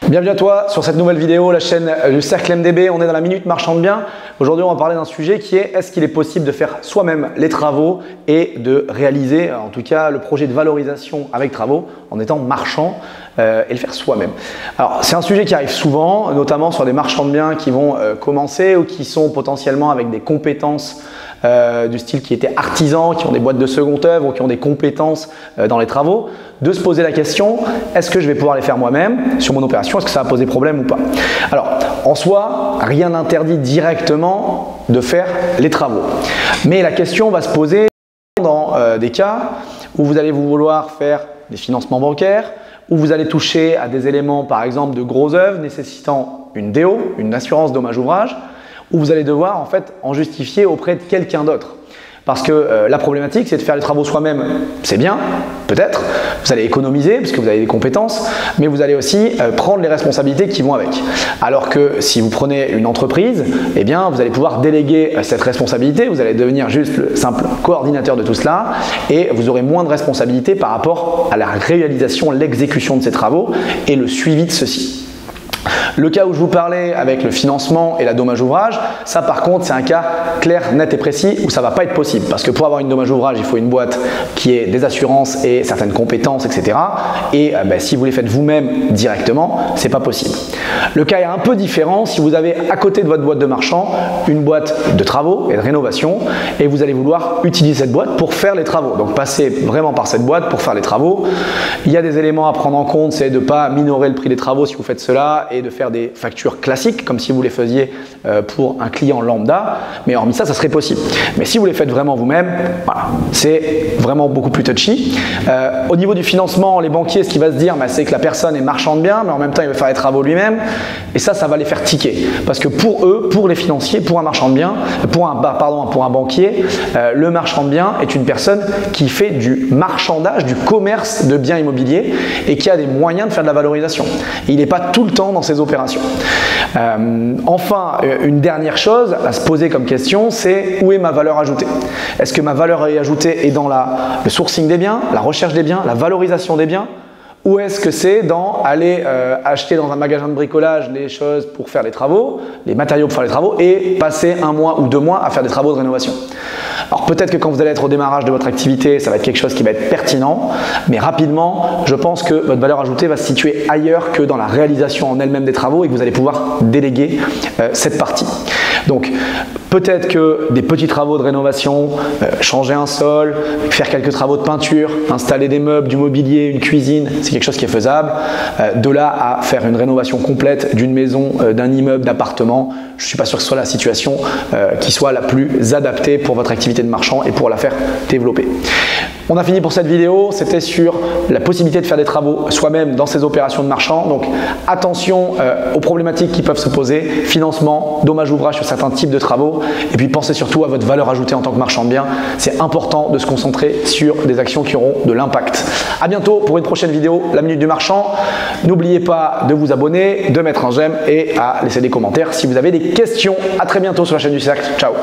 Bienvenue à toi sur cette nouvelle vidéo, la chaîne du Cercle MDB. On est dans la Minute Marchande Bien. Aujourd'hui, on va parler d'un sujet qui est: est-ce qu'il est possible de faire soi-même les travaux et de réaliser, en tout cas, le projet de valorisation avec travaux en étant marchand et le faire soi-même. Alors, c'est un sujet qui arrive souvent, notamment sur des marchands de biens qui vont commencer ou qui sont potentiellement avec des compétences du style qui étaient artisans, qui ont des boîtes de seconde œuvre ou qui ont des compétences dans les travaux, de se poser la question: est-ce que je vais pouvoir les faire moi-même sur mon opération? Est-ce que ça va poser problème ou pas? Alors, en soi, rien n'interdit directement de faire les travaux. Mais la question va se poser dans des cas où vous allez vouloir faire des financements bancaires, où vous allez toucher à des éléments, par exemple, de gros œuvres nécessitant une DO, une assurance dommage ouvrage, où vous allez devoir en fait en justifier auprès de quelqu'un d'autre. Parce que la problématique, c'est de faire les travaux soi-même, c'est bien, peut-être, vous allez économiser parce que vous avez des compétences, mais vous allez aussi prendre les responsabilités qui vont avec. Alors que si vous prenez une entreprise, eh bien, vous allez pouvoir déléguer cette responsabilité, vous allez devenir juste le simple coordinateur de tout cela et vous aurez moins de responsabilités par rapport à la réalisation, l'exécution de ces travaux et le suivi de ceux-ci. Le cas où je vous parlais avec le financement et la dommage ouvrage, ça par contre c'est un cas clair, net et précis où ça ne va pas être possible. Parce que pour avoir une dommage ouvrage, il faut une boîte qui ait des assurances et certaines compétences, etc. Et si vous les faites vous-même directement, c'est pas possible. Le cas est un peu différent si vous avez à côté de votre boîte de marchand une boîte de travaux et de rénovation et vous allez vouloir utiliser cette boîte pour faire les travaux. Donc passez vraiment par cette boîte pour faire les travaux. Il y a des éléments à prendre en compte, c'est de ne pas minorer le prix des travaux si vous faites cela et de faire des factures classiques comme si vous les faisiez pour un client lambda, mais hormis ça, ça serait possible. Mais si vous les faites vraiment vous-même, voilà, c'est vraiment beaucoup plus touchy. Au niveau du financement, les banquiers, ce qui va se dire, c'est que la personne est marchand de biens, mais en même temps, il va faire les travaux lui-même, et ça va les faire tiquer. Parce que pour eux, pour les financiers, pour un marchand de biens, pour un banquier, le marchand de biens est une personne qui fait du marchandage, du commerce de biens immobiliers et qui a des moyens de faire de la valorisation. Et il n'est pas tout le temps dans ces opérations. Enfin, une dernière chose à se poser comme question, c'est: où est ma valeur ajoutée? Est-ce que ma valeur ajoutée est dans le sourcing des biens, la recherche des biens, la valorisation des biens? Ou est-ce que c'est dans aller acheter dans un magasin de bricolage les choses pour faire les travaux, les matériaux pour faire les travaux et passer 1 mois ou 2 mois à faire des travaux de rénovation? Alors peut-être que quand vous allez être au démarrage de votre activité, ça va être quelque chose qui va être pertinent, mais rapidement, je pense que votre valeur ajoutée va se situer ailleurs que dans la réalisation en elle-même des travaux et que vous allez pouvoir déléguer cette partie. Donc peut-être que des petits travaux de rénovation, changer un sol, faire quelques travaux de peinture, installer des meubles, du mobilier, une cuisine, c'est quelque chose qui est faisable. De là à faire une rénovation complète d'une maison, d'un immeuble, d'appartement, je ne suis pas sûr que ce soit la situation qui soit la plus adaptée pour votre activité de marchand et pour la faire développer. On a fini pour cette vidéo, c'était sur la possibilité de faire des travaux soi-même dans ces opérations de marchand. Donc attention aux problématiques qui peuvent se poser, financement, dommage ouvrage sur certains types de travaux, et puis pensez surtout à votre valeur ajoutée en tant que marchand de biens. C'est important de se concentrer sur des actions qui auront de l'impact. À bientôt pour une prochaine vidéo, la Minute du Marchand. N'oubliez pas de vous abonner, de mettre un j'aime et à laisser des commentaires si vous avez des questions. À très bientôt sur la chaîne du Cercle. Ciao.